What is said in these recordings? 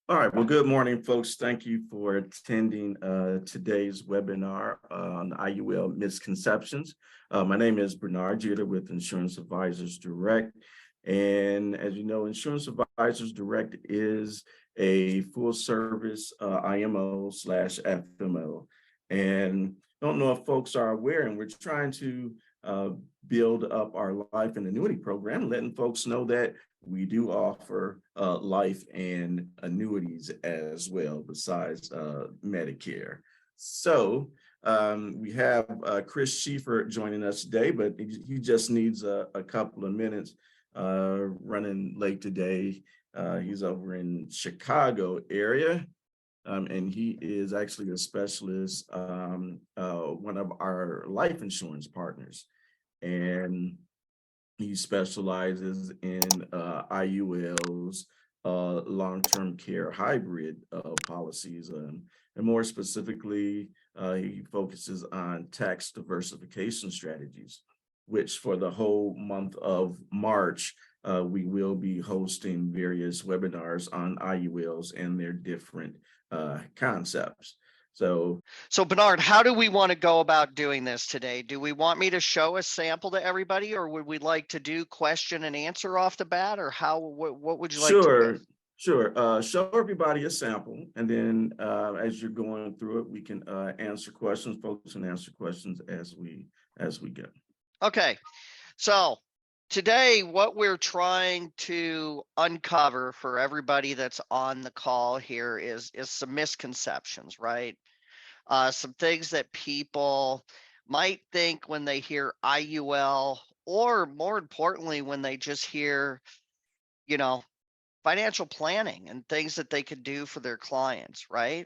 All right. Well, good morning, folks. Thank you for attending today's webinar on IUL misconceptions. My name is Bernard Jeter with Insurance Advisors Direct. And as you know, Insurance Advisors Direct is a full service IMO slash FMO. And I don't know if folks are aware, and we're trying to build up our life and annuity program, letting folks know that we do offer life and annuities as well, besides Medicare. So we have Chris Schieffer joining us today, but he just needs a couple of minutes, running late today. He's over in Chicago area. And he is actually a specialist, one of our life insurance partners. And he specializes in IULs, long-term care hybrid policies, and more specifically, he focuses on tax diversification strategies, which for the whole month of March, we will be hosting various webinars on IULs and their different concepts. So Bernard, how do we want to go about doing this today? Do we want me to show a sample to everybody, or would we like to do question and answer off the bat, or what would you like to do? Sure. Show everybody a sample, and then as you're going through it, we can answer questions, folks, and answer questions as we go. Okay, so today what we're trying to uncover for everybody that's on the call here is some misconceptions, right? Some things that people might think when they hear IUL, or more importantly, when they just hear, financial planning and things that they could do for their clients, right?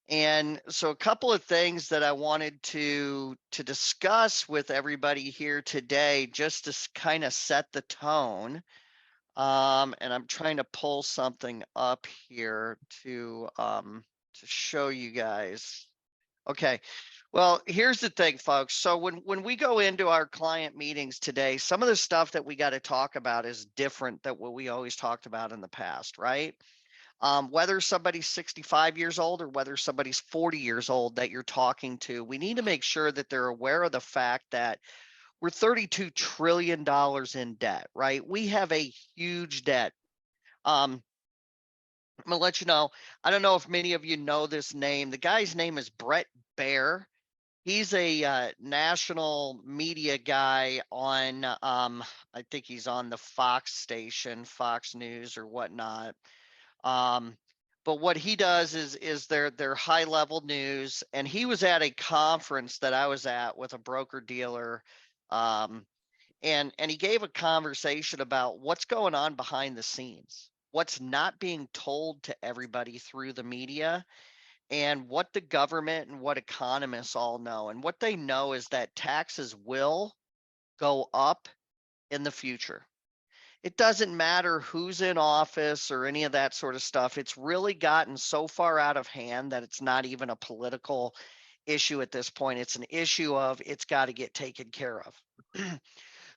And so a couple of things that I wanted to discuss with everybody here today, just to kind of set the tone. And I'm trying to pull something up here to show you guys. Okay. Well, here's the thing, folks. So when we go into our client meetings today, some of the stuff that we got to talk about is different than what we always talked about in the past, right? Whether somebody's 65 years old or whether somebody's 40 years old that you're talking to, we need to make sure that they're aware of the fact that we're $32 trillion in debt, right? We have a huge debt. I'm going to let you know, I don't know if many of you know this name. The guy's name is Brett Baer. He's a national media guy on, I think he's on the Fox station, Fox News or whatnot. But what he does is their high level news. And he was at a conference that I was at with a broker dealer. And he gave a conversation about what's going on behind the scenes, what's not being told to everybody through the media, and what the government and what economists all know. And what they know is that taxes will go up in the future. It doesn't matter who's in office or any of that sort of stuff. It's really gotten so far out of hand that it's not even a political issue at this point. It's an issue of it's got to get taken care of.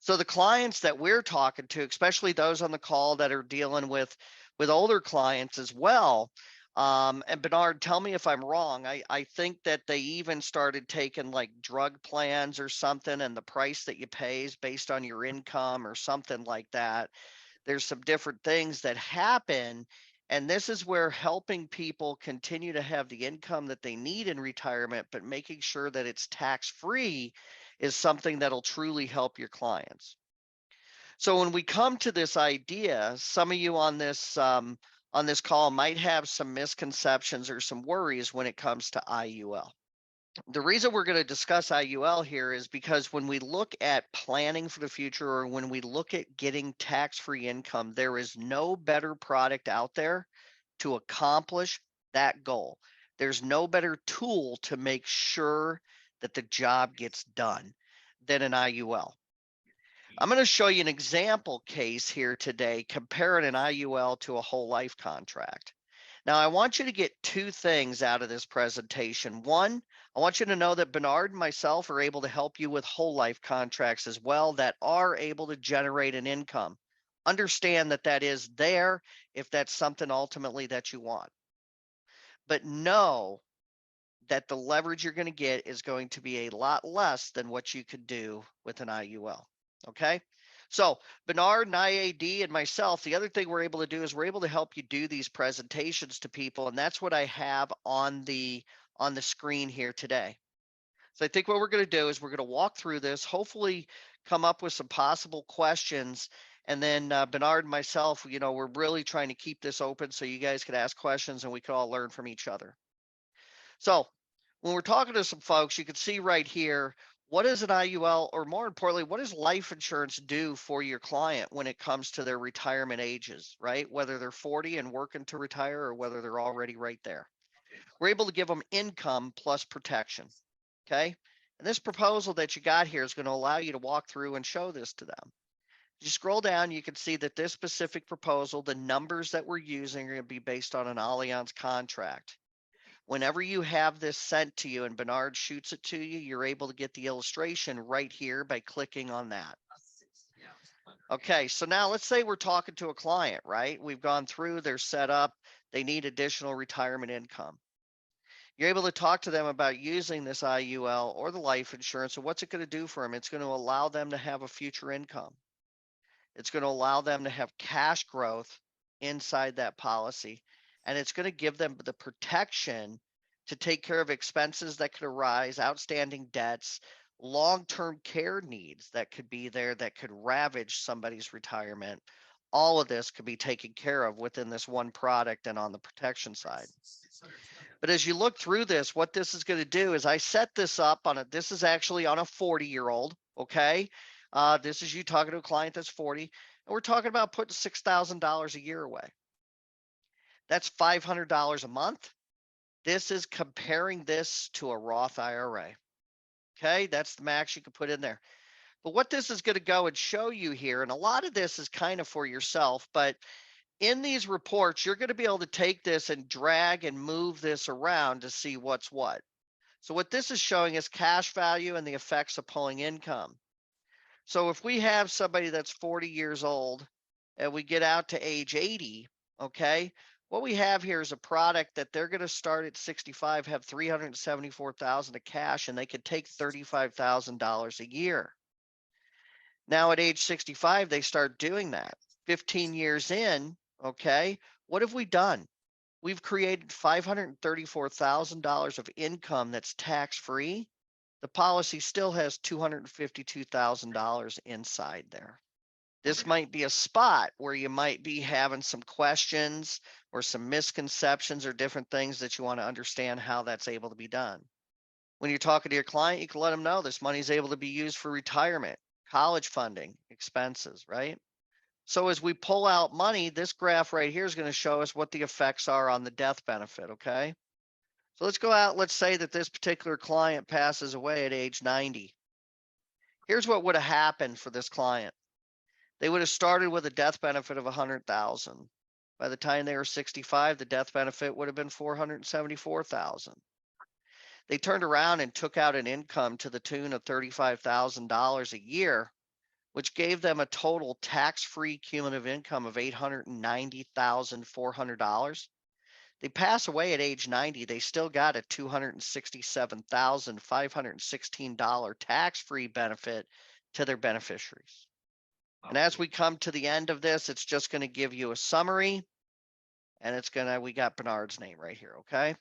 So the clients that we're talking to, especially those on the call that are dealing with older clients as well, and Bernard, tell me if I'm wrong. I think that they even started taking like drug plans or something, and the price that you pay is based on your income or something like that. There's some different things that happen. And this is where helping people continue to have the income that they need in retirement, but making sure that it's tax free is something that'll truly help your clients. So when we come to this idea, some of you on this call might have some misconceptions or some worries when it comes to IUL. The reason we're going to discuss IUL here is because when we look at planning for the future, or when we look at getting tax-free income, there is no better product out there to accomplish that goal. There's no better tool to make sure that the job gets done than an IUL. I'm going to show you an example case here today, comparing an IUL to a whole life contract. Now, I want you to get two things out of this presentation. One, I want you to know that Bernard and myself are able to help you with whole life contracts as well that are able to generate an income. Understand that that is there if that's something ultimately that you want. But know that the leverage you're going to get is going to be a lot less than what you could do with an IUL. Okay. So Bernard and IAD and myself, the other thing we're able to do is we're able to help you do these presentations to people. And that's what I have on the screen here today. So I think what we're going to do is we're going to walk through this, hopefully come up with some possible questions. And then Bernard and myself, we're really trying to keep this open so you guys could ask questions and we could all learn from each other. So when we're talking to some folks, you can see right here, what does an IUL, or more importantly, what does life insurance do for your client when it comes to their retirement ages, right? Whether they're 40 and working to retire or whether they're already right there. We're able to give them income plus protection, okay? And this proposal that you got here is going to allow you to walk through and show this to them. You scroll down, you can see that this specific proposal, the numbers that we're using are going to be based on an Allianz contract. Whenever you have this sent to you and Bernard shoots it to you, you're able to get the illustration right here by clicking on that. Okay, so now let's say we're talking to a client, right? We've gone through, they're set up, they need additional retirement income. You're able to talk to them about using this IUL or the life insurance, and what's it going to do for them? It's going to allow them to have a future income. It's going to allow them to have cash growth inside that policy, and it's going to give them the protection to take care of expenses that could arise, outstanding debts, long-term care needs that could be there that could ravage somebody's retirement. All of this could be taken care of within this one product and on the protection side. But as you look through this, what this is going to do is I set this up on this is actually on a 40-year-old, okay? This is you talking to a client that's 40, and we're talking about putting $6,000 a year away. That's $500 a month. This is comparing this to a Roth IRA. Okay, that's the max you can put in there. But what this is going to go and show you here, and a lot of this is kind of for yourself, but in these reports, you're going to be able to take this and drag and move this around to see what's what. So what this is showing is cash value and the effects of pulling income. So if we have somebody that's 40 years old and we get out to age 80, okay, what we have here is a product that they're going to start at 65, have 374,000 of cash, and they could take $35,000 a year. Now at age 65, they start doing that. 15 years in, okay, what have we done? We've created $534,000 of income that's tax-free. The policy still has $252,000 inside there. This might be a spot where you might be having some questions or some misconceptions or different things that you want to understand how that's able to be done. When you're talking to your client, you can let them know this money is able to be used for retirement, college funding, expenses, right? So as we pull out money, this graph right here is going to show us what the effects are on the death benefit, okay? So let's go out, let's say that this particular client passes away at age 90. Here's what would have happened for this client. They would have started with a death benefit of 100,000. By the time they were 65, the death benefit would have been 474,000. They turned around and took out an income to the tune of $35,000 a year, which gave them a total tax-free cumulative income of $890,400. They pass away at age 90, they still got a $267,516 tax-free benefit to their beneficiaries. And as we come to the end of this, it's just going to give you a summary, and we got Bernard's name right here, okay?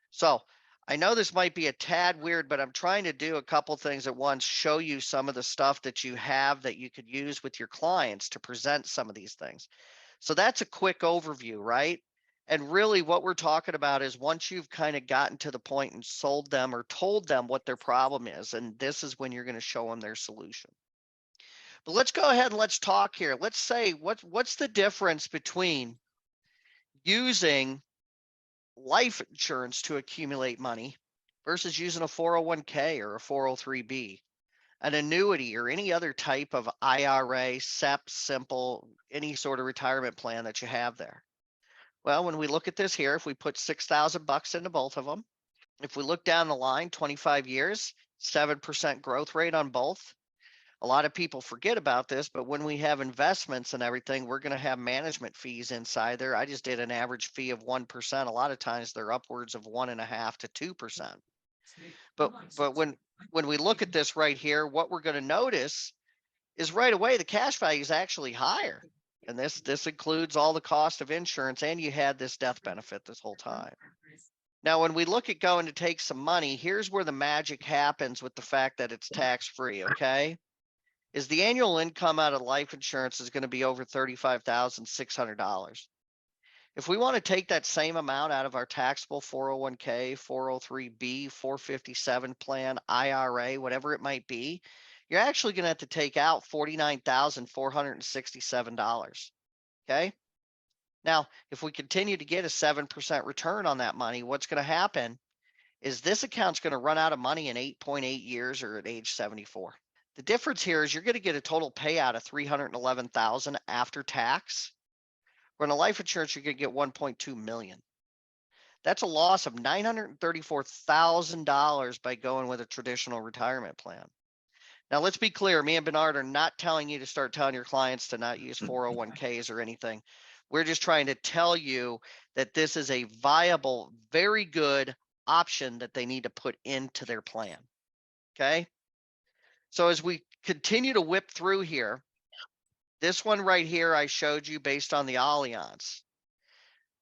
So I know this might be a tad weird, but I'm trying to do a couple things at once, show you some of the stuff that you have that you could use with your clients to present some of these things. So that's a quick overview, right? And really what we're talking about is once you've kind of gotten to the point and sold them or told them what their problem is, and this is when you're going to show them their solution. But let's go ahead and let's talk here. Let's say what's the difference between using life insurance to accumulate money versus using a 401k or a 403b, an annuity or any other type of IRA, SEP, simple, any sort of retirement plan that you have there. Well, when we look at this here, if we put $6,000 into both of them, if we look down the line, 25 years, 7% growth rate on both. A lot of people forget about this, but when we have investments and everything, we're going to have management fees inside there. I just did an average fee of 1%. A lot of times they're upwards of 1.5% to 2%. But when we look at this right here, what we're going to notice is right away the cash value is actually higher. And this includes all the cost of insurance, and you had this death benefit this whole time. Now, when we look at going to take some money, here's where the magic happens with the fact that it's tax-free, okay? Is the annual income out of life insurance is going to be over $35,600. If we want to take that same amount out of our taxable 401k, 403b, 457 plan, IRA, whatever it might be, you're actually going to have to take out $49,467. Okay. Now, if we continue to get a 7% return on that money, what's going to happen is this account's going to run out of money in 8.8 years or at age 74. The difference here is you're going to get a total payout of $311,000 after tax. Where in a life insurance, you're going to get $1.2 million. That's a loss of $934,000 by going with a traditional retirement plan. Now, let's be clear. Me and Bernard are not telling you to start telling your clients to not use 401ks or anything. We're just trying to tell you that this is a viable, very good option that they need to put into their plan. Okay. So as we continue to whip through here, this one right here I showed you based on the Allianz.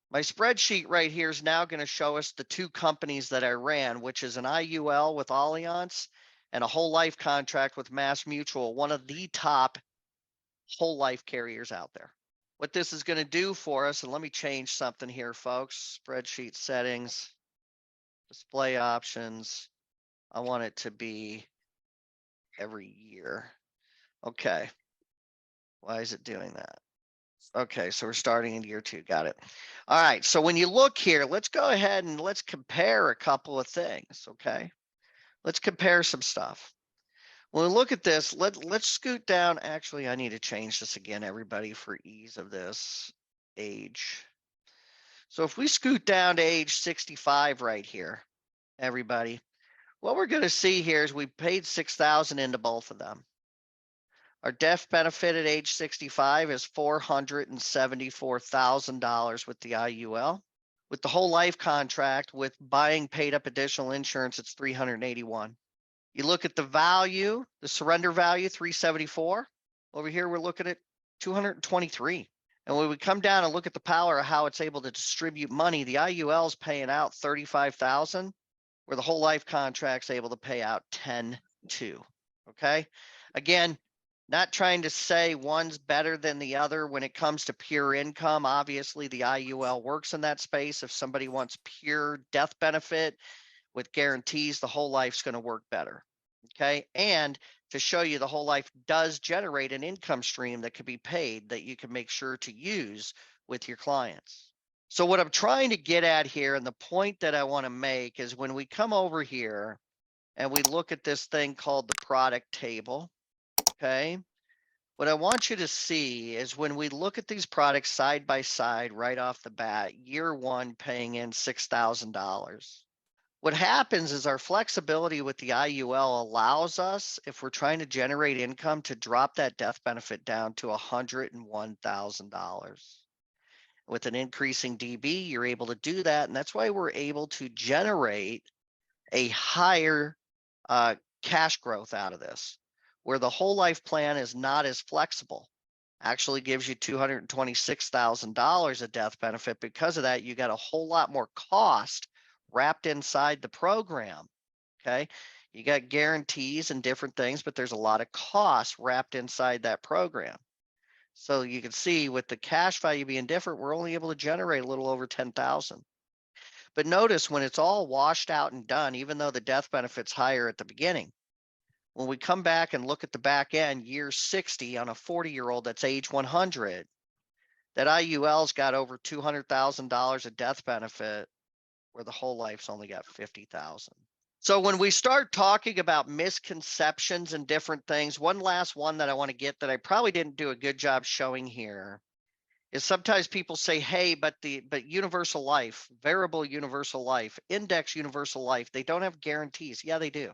My spreadsheet right here is now going to show us the two companies that I ran, which is an IUL with Allianz and a whole life contract with Mass Mutual, one of the top whole life carriers out there. What this is going to do for us, and let me change something here, folks. Spreadsheet settings, display options. I want it to be every year. Okay. Why is it doing that? Okay, so we're starting in year 2. Got it. All right, so when you look here, let's go ahead and let's compare a couple of things, okay? Let's compare some stuff. When we look at this, let's scoot down. Actually, I need to change this again, everybody, for ease of this age. So if we scoot down to age 65 right here, everybody, what we're going to see here is we paid $6,000 into both of them. Our death benefit at age 65 is $474,000 with the IUL. With the whole life contract, with buying paid up additional insurance, it's $381. You look at the value, the surrender value, $374. Over here, we're looking at $223. And when we come down and look at the power of how it's able to distribute money, the IUL is paying out $35,000, where the whole life contract's able to pay out $10,200. Okay. Again, not trying to say one's better than the other when it comes to pure income. Obviously, the IUL works in that space. If somebody wants pure death benefit with guarantees, the whole life's going to work better. Okay. And to show you, the whole life does generate an income stream that can be paid that you can make sure to use with your clients. So what I'm trying to get at here, and the point that I want to make, is when we come over here and we look at this thing called the product table. Okay. What I want you to see is when we look at these products side by side right off the bat, year 1 paying in $6,000. What happens is our flexibility with the IUL allows us, if we're trying to generate income, to drop that death benefit down to $101,000. With an increasing DB, you're able to do that. And that's why we're able to generate a higher cash growth out of this, where the whole life plan is not as flexible. Actually gives you $226,000 of death benefit. Because of that, you got a whole lot more cost wrapped inside the program. Okay. You got guarantees and different things, but there's a lot of costs wrapped inside that program. So you can see with the cash value being different, we're only able to generate a little over 10,000. But notice when it's all washed out and done, even though the death benefit's higher at the beginning, when we come back and look at the back end, year 60 on a 40-year-old that's age 100, that IUL's got over $200,000 of death benefit, where the whole life's only got 50,000. So when we start talking about misconceptions and different things, one last one that I want to get that I probably didn't do a good job showing here is sometimes people say, hey, but universal life, variable universal life, index universal life, they don't have guarantees. Yeah, they do.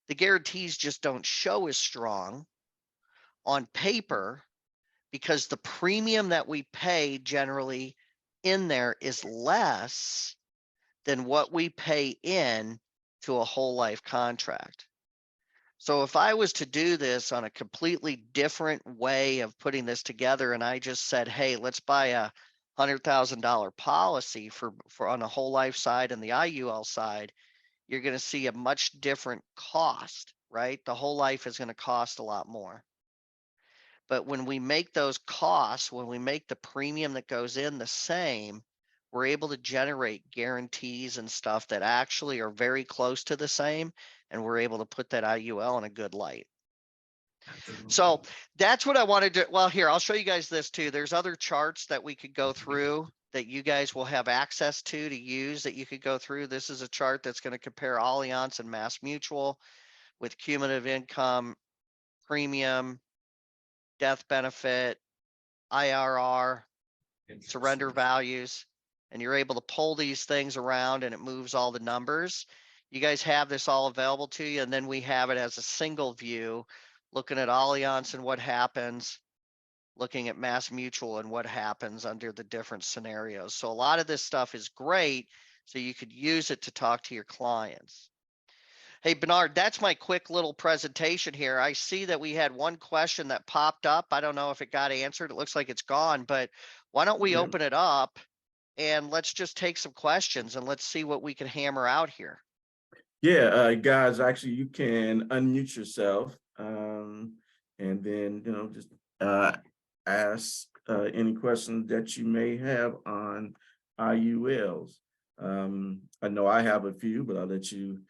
The guarantees just don't show as strong on paper because the premium that we pay generally in there is less than what we pay in to a whole life contract. So if I was to do this on a completely different way of putting this together, and I just said, hey, let's buy a $100,000 policy for on the whole life side and the IUL side, you're going to see a much different cost, right? The whole life is going to cost a lot more. But when we make those costs, when we make the premium that goes in the same, we're able to generate guarantees and stuff that actually are very close to the same, and we're able to put that IUL in a good light. So that's what I wanted to, well, here, I'll show you guys this too. There's other charts that we could go through that you guys will have access to use that you could go through. This is a chart that's going to compare Allianz and Mass Mutual with cumulative income, premium, death benefit, IRR, surrender values, and you're able to pull these things around and it moves all the numbers. You guys have this all available to you, and then we have it as a single view, looking at Allianz and what happens, looking at Mass Mutual and what happens under the different scenarios. So a lot of this stuff is great, so you could use it to talk to your clients. Hey, Bernard, that's my quick little presentation here. I see that we had one question that popped up. I don't know if it got answered. It looks like it's gone, but why don't we open it up and let's just take some questions and let's see what we can hammer out here. Yeah, guys, actually, you can unmute yourself and then, just ask any questions that you may have on IULs. I know I have a few, but I'll let you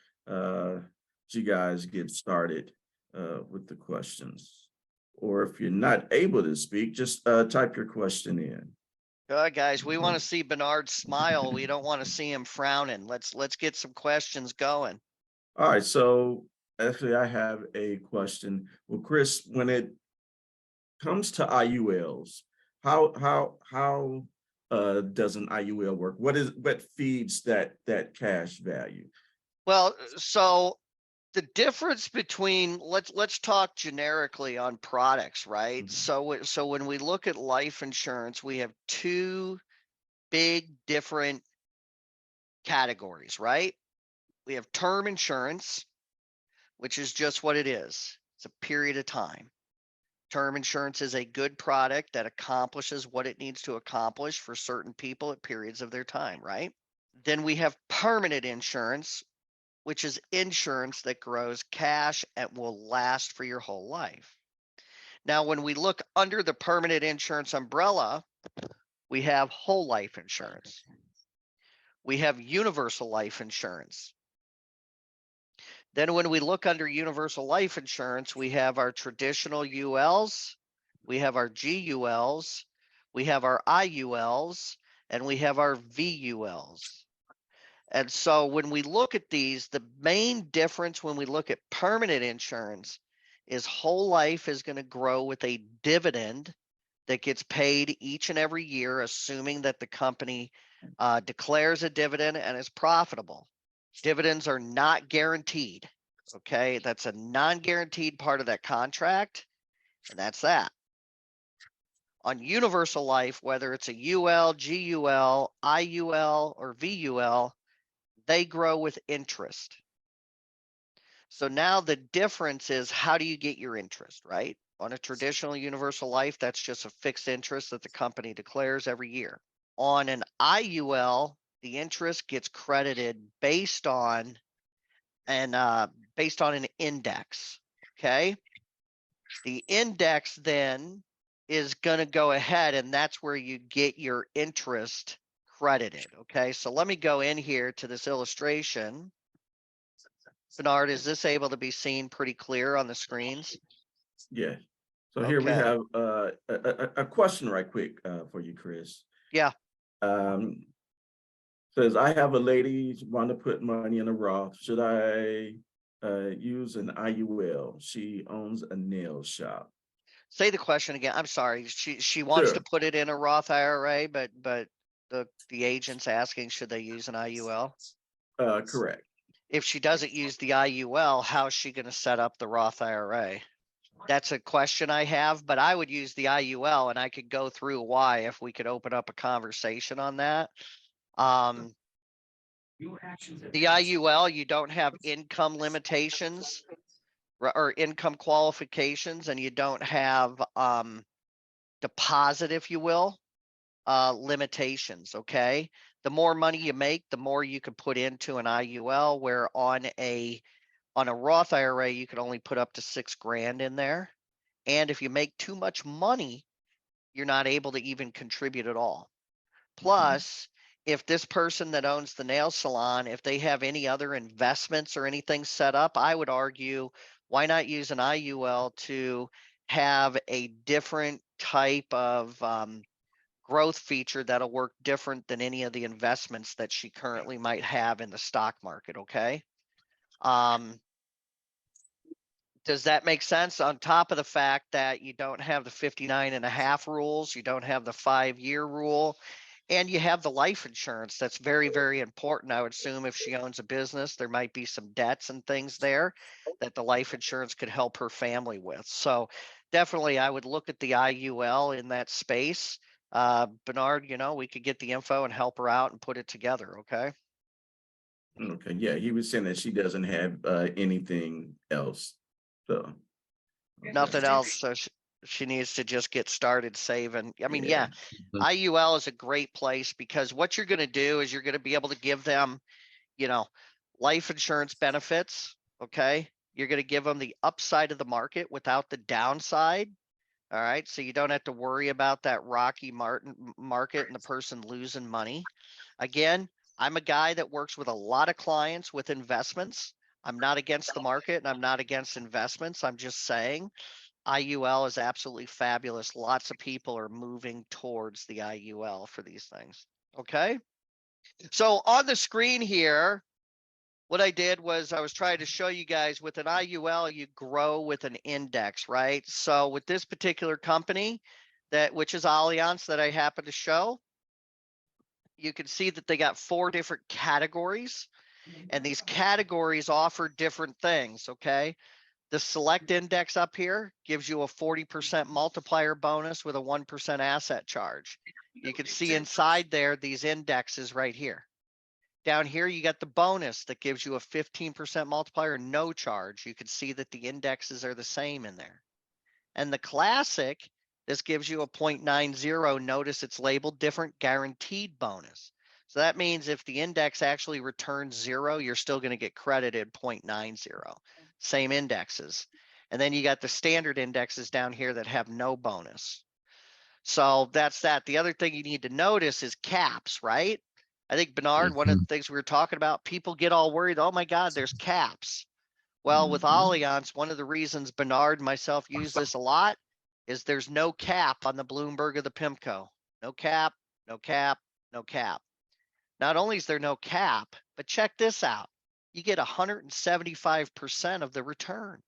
guys get started with the questions. Or if you're not able to speak, just type your question in. Guys, we want to see Bernard smile. We don't want to see him frowning. Let's get some questions going. All right, so actually I have a question. Well, Chris, when it comes to IULs, how does an IUL work? What feeds that cash value? Well, so the difference between let's talk generically on products, right? Mm-hmm. So when we look at life insurance, we have two big different categories, right? We have term insurance, which is just what it is. It's a period of time. Term insurance is a good product that accomplishes what it needs to accomplish for certain people at periods of their time, right? Then we have permanent insurance, which is insurance that grows cash and will last for your whole life. Now, when we look under the permanent insurance umbrella, we have whole life insurance. We have universal life insurance. Then when we look under universal life insurance, we have our traditional ULs, we have our GULs, we have our IULs, and we have our VULs. And so when we look at these, the main difference when we look at permanent insurance is whole life is going to grow with a dividend that gets paid each and every year, assuming that the company declares a dividend and is profitable. Dividends are not guaranteed. Okay, that's a non-guaranteed part of that contract, and that's that. On universal life, whether it's a UL, GUL, IUL, or VUL, they grow with interest. So now the difference is, how do you get your interest, right? On a traditional universal life, that's just a fixed interest that the company declares every year. On an IUL, the interest gets credited based on an index. Okay. The index then is going to go ahead, and that's where you get your interest credited. Okay. So let me go in here to this illustration. Bernard, is this able to be seen pretty clear on the screens? Yeah. So here we have a question right quick for you, Chris. Yeah. Says, I have a lady want to put money in a Roth. Should I use an IUL? She owns a nail shop. Say the question again. I'm sorry. She wants to put it in a Roth IRA, but the agent's asking, should they use an IUL? Correct. If she doesn't use the IUL, how is she going to set up the Roth IRA? That's a question I have, but I would use the IUL and I could go through why if we could open up a conversation on that. Um, the IUL, you don't have income limitations or income qualifications, and you don't have deposit, if you will, limitations. Okay. The more money you make, the more you can put into an IUL, where on a Roth IRA, you can only put up to $6,000 in there. And if you make too much money, you're not able to even contribute at all. Plus, if this person that owns the nail salon, if they have any other investments or anything set up, I would argue, why not use an IUL to have a different type of growth feature that'll work different than any of the investments that she currently might have in the stock market. Okay. Um, does that make sense? On top of the fact that you don't have the 59.5 rules, you don't have the 5-year rule, and you have the life insurance. That's very, very important. I would assume if she owns a business, there might be some debts and things there that the life insurance could help her family with. So definitely I would look at the IUL in that space. Bernard, we could get the info and help her out and put it together. Okay. Okay, yeah, he was saying that she doesn't have anything else. So, Nothing okay. else. So she needs to just get started saving. I mean, Yeah. yeah, IUL is a great place because what you're going to do is you're going to be able to give them, life insurance benefits. Okay. You're going to give them the upside of the market without the downside. All right. So you don't have to worry about that rocky market and the person losing money. Again, I'm a guy that works with a lot of clients with investments. I'm not against the market and I'm not against investments. I'm just saying IUL is absolutely fabulous. Lots of people are moving towards the IUL for these things. Okay. So on the screen here, what I did was I was trying to show you guys with an IUL, you grow with an index, right? So with this particular company, which is Allianz that I happen to show, you can see that they got 4 different categories, and these categories offer different things. Okay. The select index up here gives you a 40% multiplier bonus with a 1% asset charge. You can see inside there these indexes right here. Down here, you got the bonus that gives you a 15% multiplier, no charge. You can see that the indexes are the same in there. And the classic, this gives you a 0.90. Notice it's labeled different, guaranteed bonus. So that means if the index actually returns 0, you're still going to get credited 0.90. Same indexes. And then you got the standard indexes down here that have no bonus. So that's that. The other thing you need to notice is caps, right? I think, Bernard, one of the things we were talking about, people get all worried, oh my God, there's caps. Well, with Allianz, one of the reasons Bernard and myself use this a lot is there's no cap on the Bloomberg or the PIMCO. No cap, no cap, no cap. Not only is there no cap, but check this out. You get 175% of the return.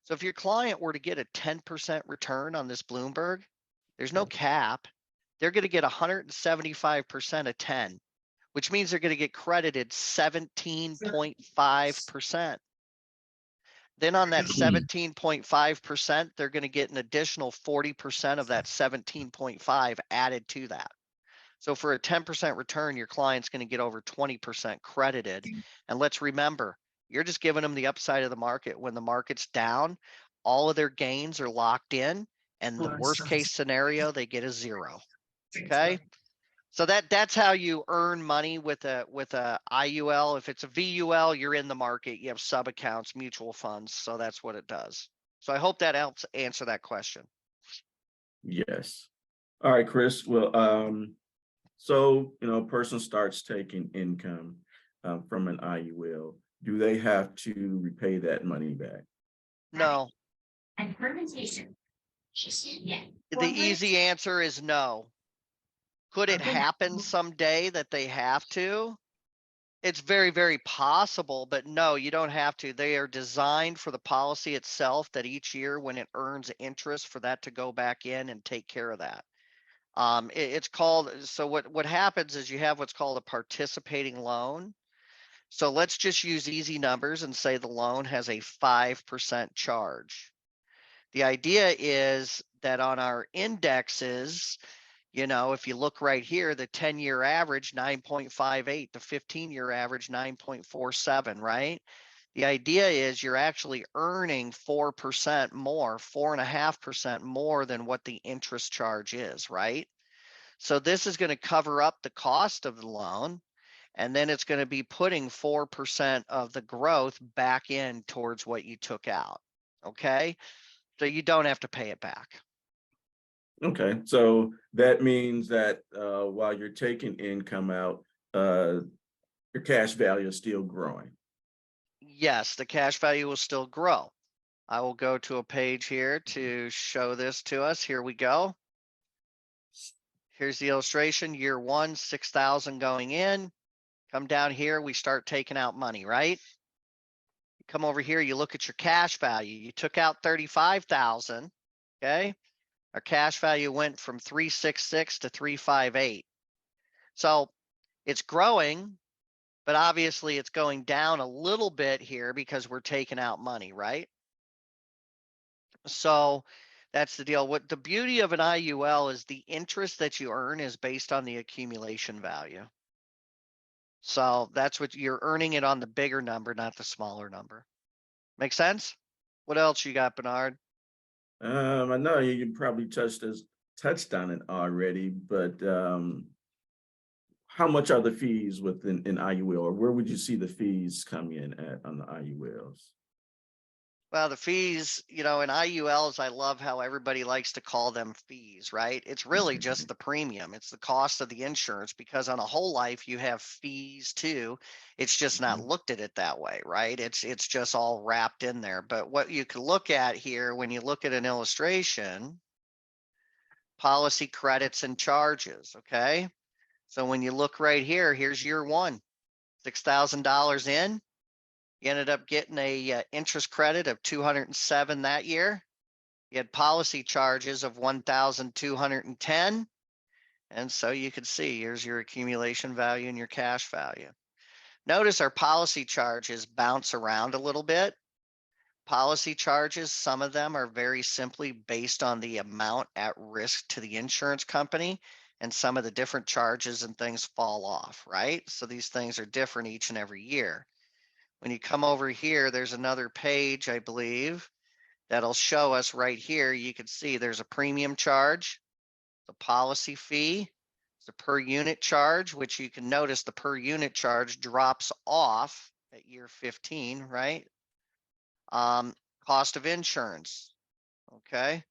So if your client were to get a 10% return on this Bloomberg, there's no cap. They're going to get 175% of 10, which means they're going to get credited 17.5%. Then on that 17.5%, they're going to get an additional 40% of that 17.5 added to that. So for a 10% return, your client's going to get over 20% credited. And let's remember, you're just giving them the upside of the market. When the market's down, all of their gains are locked in. And the worst case scenario, they get a 0. Okay. So that's how you earn money with a IUL. If it's a VUL, you're in the market. You have sub accounts, mutual funds. So that's what it does. So I hope that helps answer that question. Yes. All right, Chris. Well, so a person starts taking income from an IUL. Do they have to repay that money back? No. And fermentation. Yeah. The easy answer is no. Could it happen someday that they have to? It's very, very possible, but no, you don't have to. They are designed for the policy itself that each year when it earns interest for that to go back in and take care of that. It's called, so what happens is you have what's called a participating loan. So let's just use easy numbers and say the loan has a 5% charge. The idea is that on our indexes, if you look right here, the 10-year average 9.58, the 15-year average 9.47, right? The idea is you're actually earning 4% more, 4.5% more than what the interest charge is, right? So this is going to cover up the cost of the loan, and then it's going to be putting 4% of the growth back in towards what you took out. Okay. So you don't have to pay it back. Okay, so that means that while you're taking income out, your cash value is still growing. Yes, the cash value will still grow. I will go to a page here to show this to us. Here we go. Here's the illustration. Year one, 6,000 going in. Come down here, we start taking out money, right? You come over here, you look at your cash value. You took out 35,000, okay? Our cash value went from 366 to 358. So it's growing, but obviously it's going down a little bit here because we're taking out money, right? So that's the deal. What the beauty of an IUL is, the interest that you earn is based on the accumulation value. So that's what you're earning it on, the bigger number, not the smaller number. Make sense? What else you got, Bernard? I know you probably touched on it already, but how much are the fees within an IUL, or where would you see the fees come in at on the IULs? Well, the fees, in IULs, I love how everybody likes to call them fees, right? It's really just the premium. It's the cost of the insurance, because on a whole life you have fees too. It's just not looked at it that way, right? It's just all wrapped in there. But what you can look at here when you look at an illustration, policy credits and charges, okay? So when you look right here, here's year one, $6,000 in. You ended up getting a interest credit of 207 that year. You had policy charges of 1,210. And so you could see here's your accumulation value and your cash value. Notice our policy charges bounce around a little bit. Policy charges, some of them are very simply based on the amount at risk to the insurance company, and some of the different charges and things fall off, right? So these things are different each and every year. When you come over here, there's another page, I believe, that'll show us right here. You can see there's a premium charge, the policy fee, the per unit charge, which you can notice the per unit charge drops off at year 15, right? Cost of insurance. Okay.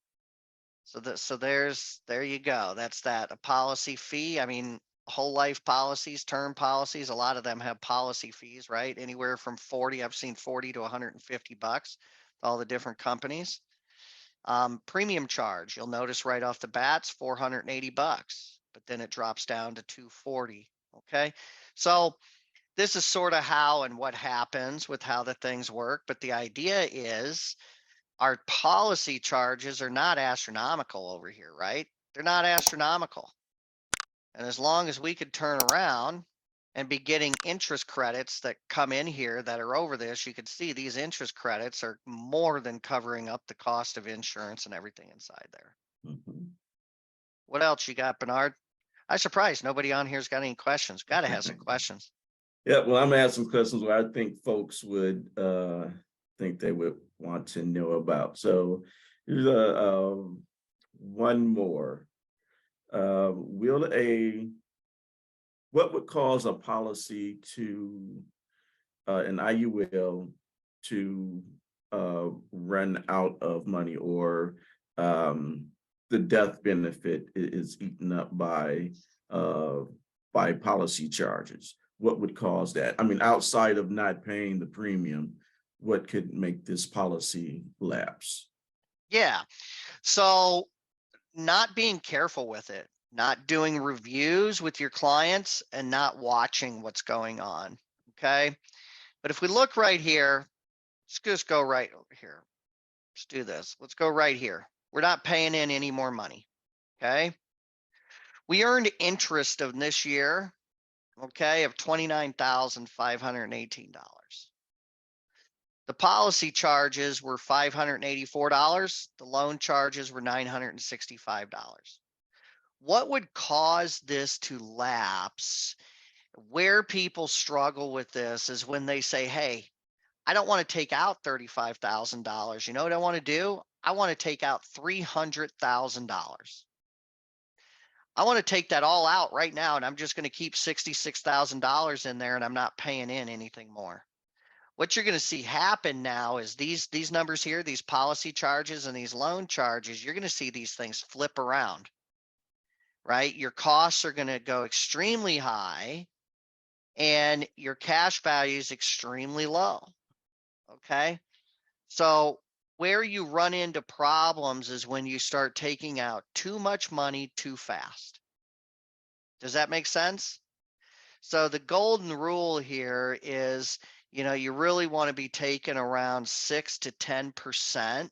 So there you go. That's that. A policy fee. I mean, whole life policies, term policies, a lot of them have policy fees, right? Anywhere from 40, I've seen 40 to 150 bucks, all the different companies. Premium charge, you'll notice right off the bat, it's 480 bucks, but then it drops down to 240. Okay. So this is sort of how and what happens with how the things work. But the idea is our policy charges are not astronomical over here, right? They're not astronomical. And as long as we could turn around and be getting interest credits that come in here that are over this, you can see these interest credits are more than covering up the cost of insurance and everything inside there. Mhm. What else you got, Bernard? I'm surprised nobody on here's got any questions. Got to have some questions. Yeah, well, I'm gonna ask some questions where I think folks would think they would want to know about. So here's one more. What would cause a policy to an IUL to run out of money, or the death benefit is eaten up by policy charges? What would cause that? I mean, outside of not paying the premium, what could make this policy lapse? Yeah. So not being careful with it, not doing reviews with your clients, and not watching what's going on. Okay. But if we look right here, let's just go right over here. Let's do this. Let's go right here. We're not paying in any more money. Okay. We earned interest of this year, okay, of $29,518. The policy charges were $584. The loan charges were $965. What would cause this to lapse? Where people struggle with this is when they say, hey, I don't want to take out $35,000. You know what I want to do? I want to take out $300,000. I want to take that all out right now, and I'm just going to keep $66,000 in there, and I'm not paying in anything more. What you're going to see happen now is these numbers here, these policy charges and these loan charges, you're going to see these things flip around, right? Your costs are going to go extremely high, and your cash value is extremely low. Okay. So where you run into problems is when you start taking out too much money too fast. Does that make sense? So the golden rule here is, you really want to be taking around 6 to 10%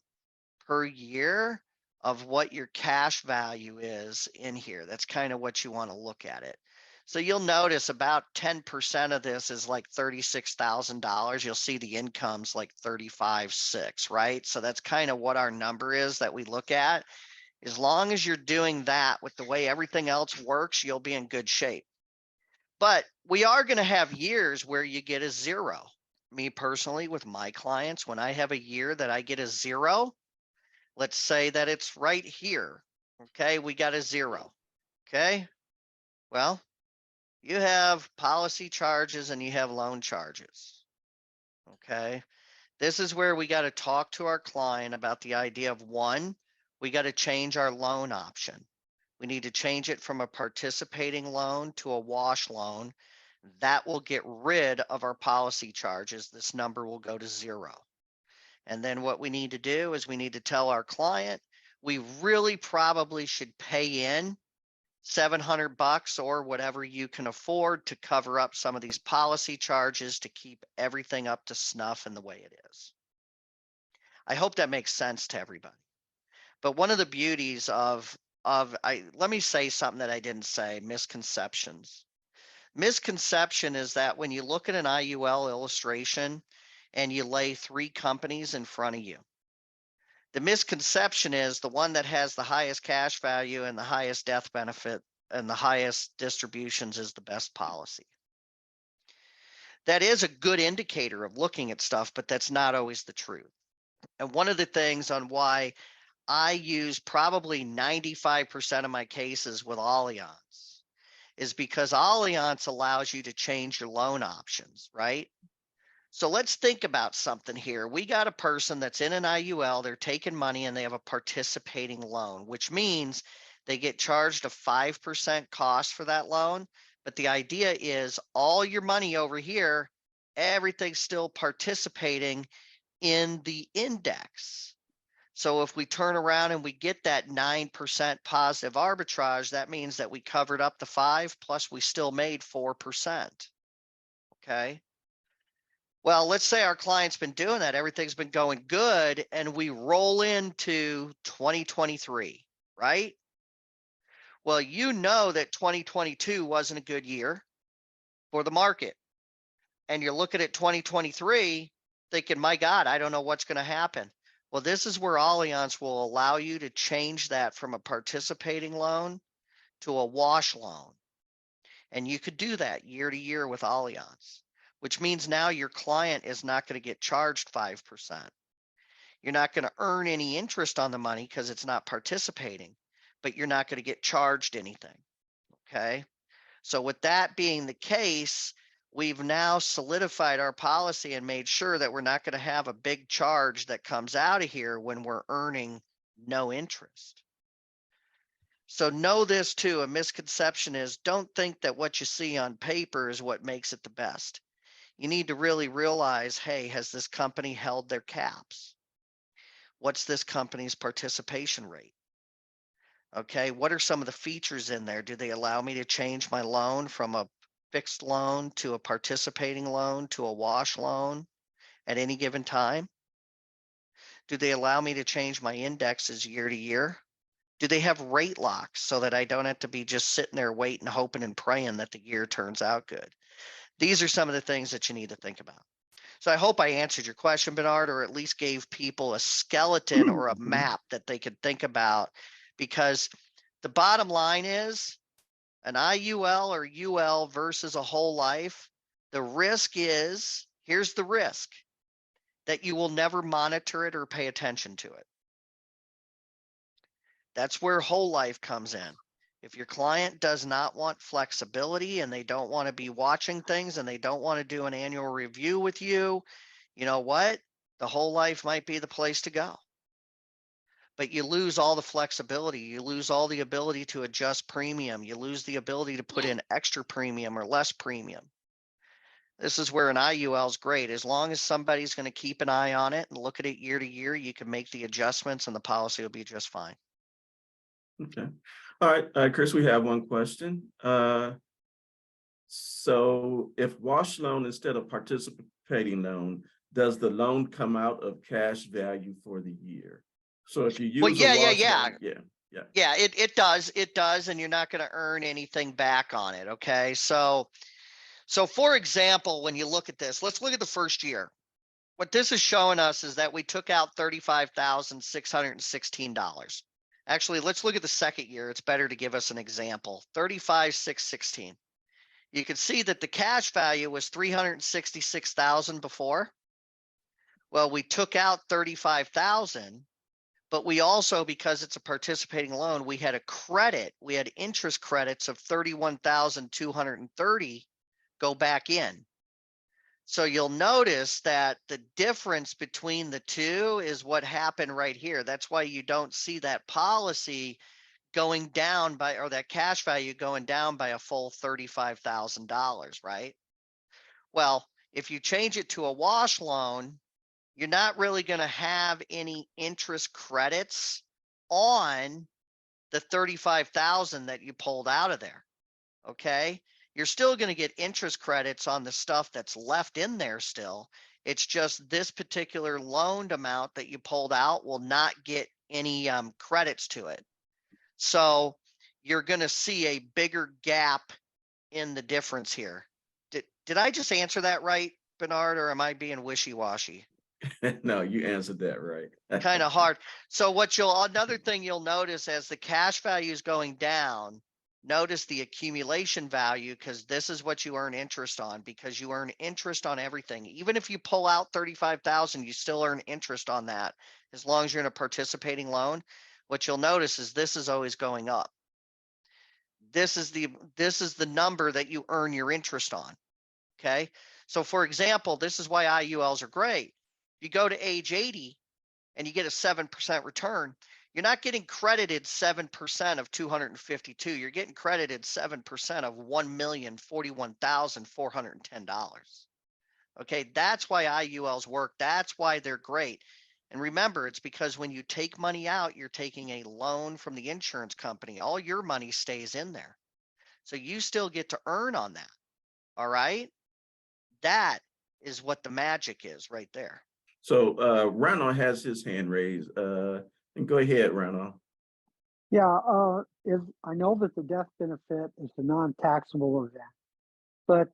per year of what your cash value is in here. That's kind of what you want to look at it. So you'll notice about 10% of this is like $36,000. You'll see the income's like 35,600, right? So that's kind of what our number is that we look at. As long as you're doing that with the way everything else works, you'll be in good shape. But we are going to have years where you get a zero. Me personally, with my clients, when I have a year that I get a zero, let's say that it's right here. Okay, we got a zero. Okay, well, you have policy charges and you have loan charges. Okay. This is where we got to talk to our client about the idea of one, we got to change our loan option. We need to change it from a participating loan to a wash loan. That will get rid of our policy charges. This number will go to zero. And then what we need to do is we need to tell our client, we really probably should pay in $700 or whatever you can afford to cover up some of these policy charges to keep everything up to snuff in the way it is. I hope that makes sense to everybody. But one of the beauties let me say something that I didn't say, misconceptions. Misconception is that when you look at an IUL illustration and you lay 3 companies in front of you, the misconception is the one that has the highest cash value and the highest death benefit and the highest distributions is the best policy. That is a good indicator of looking at stuff, but that's not always the truth. And one of the things on why I use probably 95% of my cases with Allianz is because Allianz allows you to change your loan options, right? So let's think about something here. We got a person that's in an IUL, they're taking money and they have a participating loan, which means they get charged a 5% cost for that loan. But the idea is all your money over here, everything's still participating in the index. So if we turn around and we get that 9% positive arbitrage, that means that we covered up the 5 plus we still made 4%. Okay. Well, let's say our client's been doing that. Everything's been going good. And we roll into 2023, right? Well, you know that 2022 wasn't a good year for the market. And you're looking at 2023 thinking, my God, I don't know what's going to happen. Well, this is where Allianz will allow you to change that from a participating loan to a wash loan. And you could do that year to year with Allianz, which means now your client is not going to get charged 5%. You're not going to earn any interest on the money because it's not participating, but you're not going to get charged anything. Okay. So with that being the case, we've now solidified our policy and made sure that we're not going to have a big charge that comes out of here when we're earning no interest. So know this too, a misconception is don't think that what you see on paper is what makes it the best. You need to really realize, hey, has this company held their caps? What's this company's participation rate? Okay, what are some of the features in there? Do they allow me to change my loan from a fixed loan to a participating loan to a wash loan at any given time? Do they allow me to change my indexes year to year? Do they have rate locks so that I don't have to be just sitting there waiting, hoping and praying that the year turns out good? These are some of the things that you need to think about. So I hope I answered your question, Bernard, or at least gave people a skeleton or a map that they could think about, because the bottom line is an IUL or UL versus a whole life. The risk is, here's the risk, that you will never monitor it or pay attention to it. That's where whole life comes in. If your client does not want flexibility and they don't want to be watching things and they don't want to do an annual review with you, you know what? The whole life might be the place to go. But you lose all the flexibility. You lose all the ability to adjust premium. You lose the ability to put in extra premium or less premium. This is where an IUL is great. As long as somebody's going to keep an eye on it and look at it year to year, you can make the adjustments and the policy will be just fine. Okay. All right, Chris, we have one question. So if wash loan instead of participating loan, does the loan come out of cash value for the year? So if you use Well, yeah, a wash yeah. loan, Yeah, it does, and you're not going to earn anything back on it. Okay, so for example, when you look at this, let's look at the first year. What this is showing us is that we took out $35,616. Actually, let's look at the second year. It's better to give us an example. 35,616. You can see that the cash value was 366,000 before. Well, we took out 35,000, but we also, because it's a participating loan, we had a credit. We had interest credits of 31,230 go back in. So you'll notice that the difference between the two is what happened right here. That's why you don't see that policy going down by, or that cash value going down by a full $35,000, right? Well, if you change it to a wash loan, you're not really going to have any interest credits on the 35,000 that you pulled out of there. Okay. You're still going to get interest credits on the stuff that's left in there still. It's just this particular loaned amount that you pulled out will not get any credits to it. So you're going to see a bigger gap in the difference here. Did I just answer that right, Bernard, or am I being wishy-washy? No, you answered that right. Kind of hard. So another thing you'll notice as the cash value is going down, notice the accumulation value, because this is what you earn interest on, because you earn interest on everything. Even if you pull out 35,000, you still earn interest on that as long as you're in a participating loan. What you'll notice is this is always going up. This is the number that you earn your interest on. Okay. So for example, this is why IULs are great. You go to age 80 and you get a 7% return, you're not getting credited 7% of 252. You're getting credited 7% of $1,041,410. Okay, that's why IULs work. That's why they're great. And remember, it's because when you take money out, you're taking a loan from the insurance company. All your money stays in there. So you still get to earn on that. All right. That is what the magic is right there. So Ronald has his hand raised. And go ahead, Ronald. Yeah, I know that the death benefit is a non-taxable event, but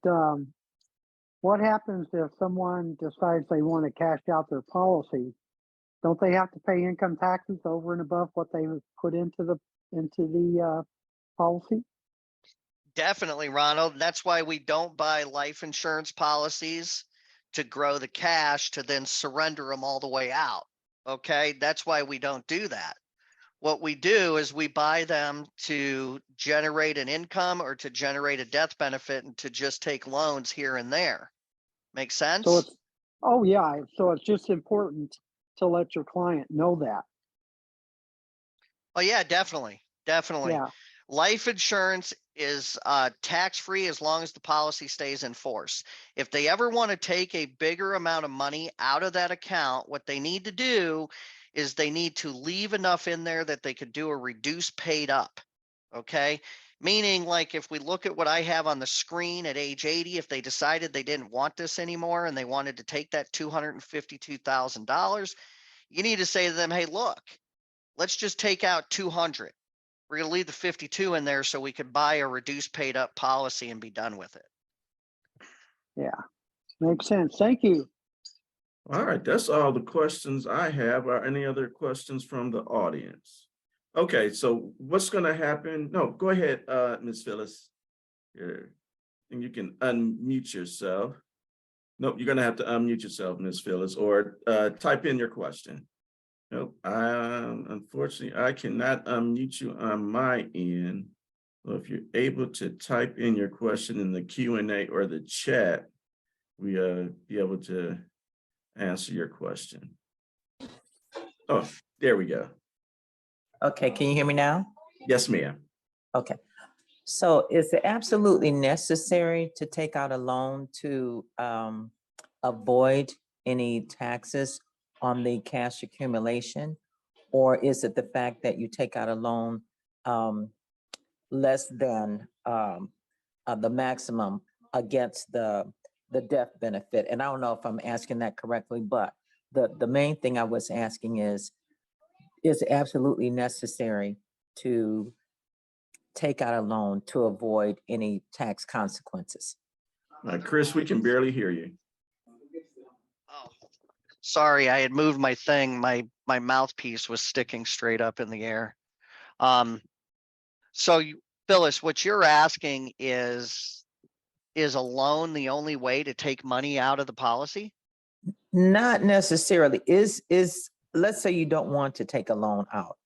what happens if someone decides they want to cash out their policy? Don't they have to pay income taxes over and above what they put into the policy? Definitely, Ronald. That's why we don't buy life insurance policies to grow the cash to then surrender them all the way out. Okay, that's why we don't do that. What we do is we buy them to generate an income or to generate a death benefit and to just take loans here and there. Make sense? So it's just important to let your client know that. Oh yeah, definitely. Yeah. Life insurance is tax-free as long as the policy stays in force. If they ever want to take a bigger amount of money out of that account, what they need to do is they need to leave enough in there that they could do a reduce paid up. Okay. Meaning, like, if we look at what I have on the screen at age 80, if they decided they didn't want this anymore and they wanted to take that $252,000, you need to say to them, hey, look, let's just take out 200. We're going to leave the 52 in there so we could buy a reduced paid up policy and be done with it. Yeah, makes sense. Thank you. All right, that's all the questions I have. Are any other questions from the audience? Okay, so what's going to happen? No, go ahead, Ms. Phyllis. Here, and you can unmute yourself. Nope, you're going to have to unmute yourself, Ms. Phyllis, or type in your question. Nope, unfortunately, I cannot unmute you on my end. So if you're able to type in your question in the Q&A or the chat, we be able to answer your question. Oh, there we go. Okay, can you hear me now? Yes, ma'am. Okay. So is it absolutely necessary to take out a loan to avoid any taxes on the cash accumulation? Or is it the fact that you take out a loan less than the maximum against the death benefit? And I don't know if I'm asking that correctly, but the main thing I was asking is it absolutely necessary to take out a loan to avoid any tax consequences? Chris, we can barely hear you. Oh, sorry, I had moved my thing. My mouthpiece was sticking straight up in the air. So Phyllis, what you're asking is a loan the only way to take money out of the policy? Not necessarily. Let's say you don't want to take a loan out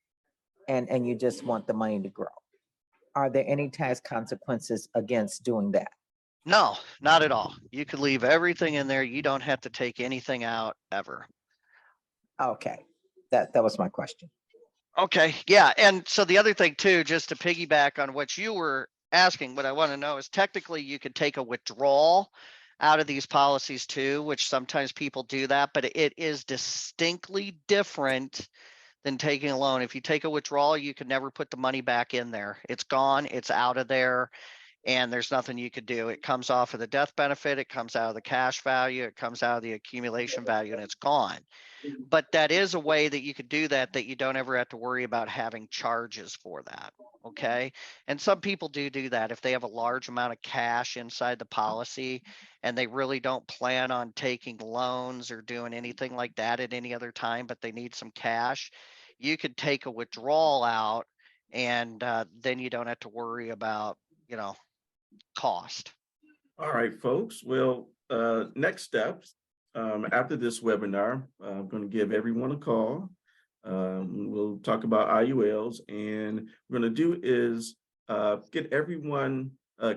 and you just want the money to grow. Are there any tax consequences against doing that? No, not at all. You could leave everything in there. You don't have to take anything out ever. Okay, that was my question. Okay, yeah. And so the other thing too, just to piggyback on what you were asking, what I want to know is technically you could take a withdrawal out of these policies too, which sometimes people do that, but it is distinctly different than taking a loan. If you take a withdrawal, you can never put the money back in there. It's gone, it's out of there, and there's nothing you could do. It comes off of the death benefit, it comes out of the cash value, it comes out of the accumulation value, and it's gone. But that is a way that you could do that you don't ever have to worry about having charges for that. Okay. And some people do that if they have a large amount of cash inside the policy and they really don't plan on taking loans or doing anything like that at any other time, but they need some cash. You could take a withdrawal out and then you don't have to worry about, cost. All right, folks. Well, next steps. After this webinar, I'm going to give everyone a call. We'll talk about IULs, and we're going to do is get everyone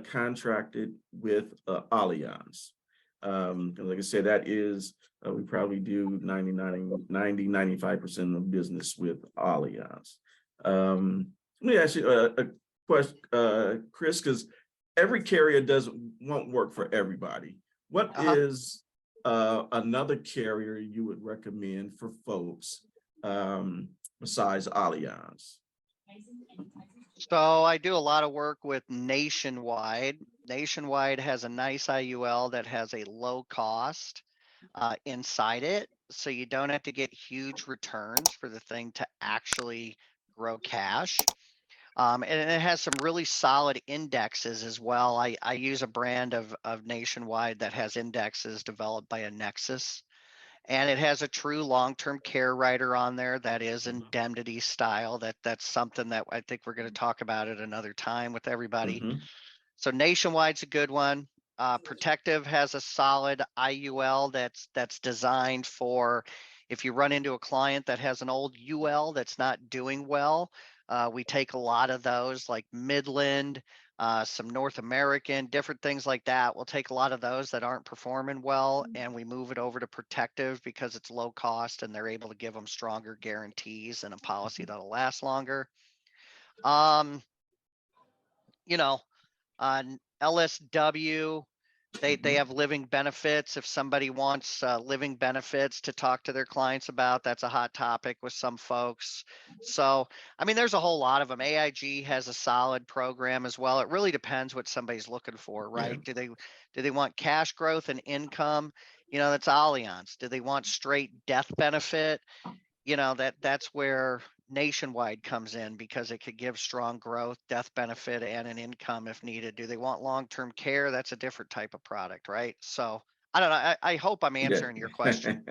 contracted with Allianz. Like I said, that is, we probably do 95% of business with Allianz. Let me ask you a question, Chris, because every carrier won't work for everybody. What is another carrier you would recommend for folks besides Allianz? So I do a lot of work with Nationwide. Nationwide has a nice IUL that has a low cost inside it. So you don't have to get huge returns for the thing to actually grow cash. And it has some really solid indexes as well. I use a brand of Nationwide that has indexes developed by a Nexus. And it has a true long-term care rider on there that is indemnity style. That's something that I think we're going to talk about at another time with everybody. So Nationwide's a good one. Protective has a solid IUL that's designed for if you run into a client that has an old UL that's not doing well. We take a lot of those like Midland, some North American, different things like that. We'll take a lot of those that aren't performing well and we move it over to Protective because it's low cost and they're able to give them stronger guarantees and a policy that'll last longer. LSW, they have living benefits. If somebody wants living benefits to talk to their clients about, that's a hot topic with some folks. So, I mean, there's a whole lot of them. AIG has a solid program as well. It really depends what somebody's looking for, right? Yeah. Do they want cash growth and income? That's Allianz. Do they want straight death benefit? That's where Nationwide comes in because it could give strong growth, death benefit, and an income if needed. Do they want long-term care? That's a different type of product, right? So I don't know. I hope I'm Yeah. answering your question.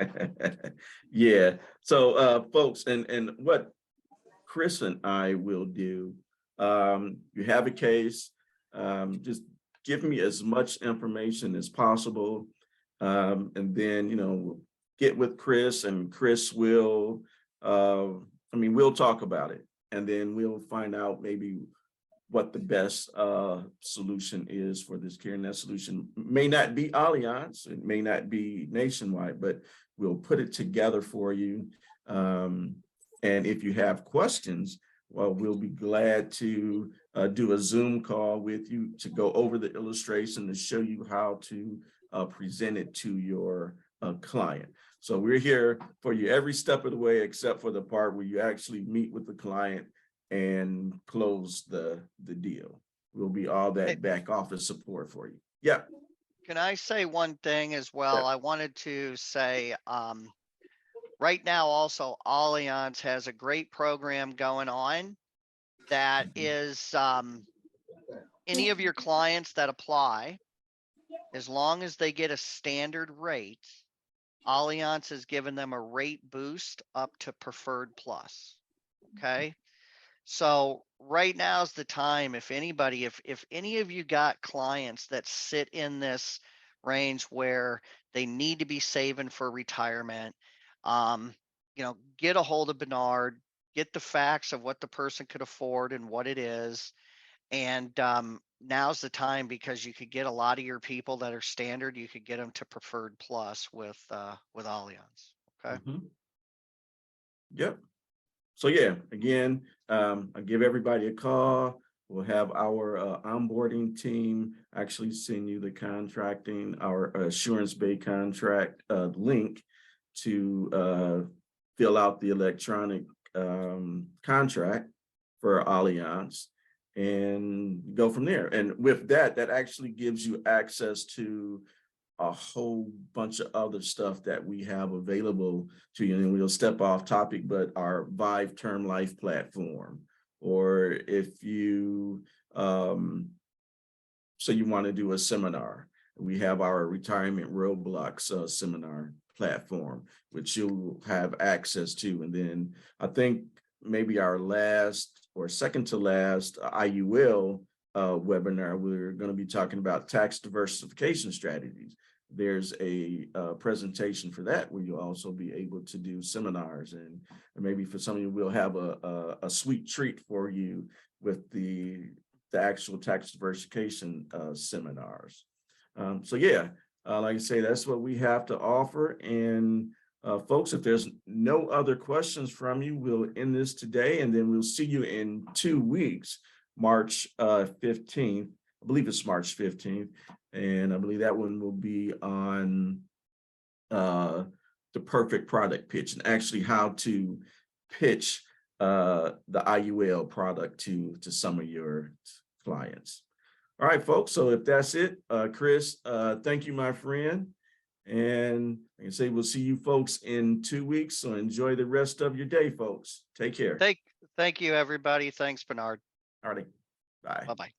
Yeah. So, folks, and what Chris and I will do, you have a case, just give me as much information as possible. And then, get with Chris, and Chris will, we'll talk about it, and then we'll find out maybe what the best solution is for this care. And that solution may not be Allianz, it may not be nationwide, but we'll put it together for you. And if you have questions, well, we'll be glad to do a Zoom call with you to go over the illustration to show you how to present it to your client. So we're here for you every step of the way, except for the part where you actually meet with the client and close the deal. We'll be all that back office support for you. Yeah. Can I say one thing as well? Yeah. I wanted to say, right now also Allianz has a great program going on that is, any of your clients that apply, as long as they get a standard rate, Allianz has given them a rate boost up to Preferred Plus. Okay. So right now is the time, if anybody, if any of you got clients that sit in this range where they need to be saving for retirement, get a hold of Bernard, get the facts of what the person could afford and what it is. And now's the time, because you could get a lot of your people that are standard, you could get them to Preferred Plus with Allianz. Okay. Yep. So yeah, again, I'll give everybody a call. We'll have our onboarding team actually send you the contracting, our Assurance Bay contract link to fill out the electronic contract for Allianz and go from there. And with that, that actually gives you access to a whole bunch of other stuff that we have available to you. And we'll step off topic, but our Vive Term Life platform, or if you, so you want to do a seminar, we have our Retirement Roadblocks seminar platform, which you'll have access to. And then I think maybe our last or second to last IUL webinar, we're going to be talking about tax diversification strategies. There's a presentation for that where you'll also be able to do seminars, and maybe for some of you, we'll have a sweet treat for you with the actual tax diversification seminars. So yeah, like I say, that's what we have to offer. And folks, if there's no other questions from you, we'll end this today, and then we'll see you in 2 weeks, March 15th. I believe it's March 15th. And I believe that one will be on the perfect product pitch, and actually how to pitch the IUL product to some of your clients. All right, folks. So if that's it, Chris, thank you, my friend. And like I say, we'll see you folks in 2 weeks. So enjoy the rest of your day, folks. Take care. Thank you, everybody. Thanks, Bernard. All right. Bye. Bye-bye.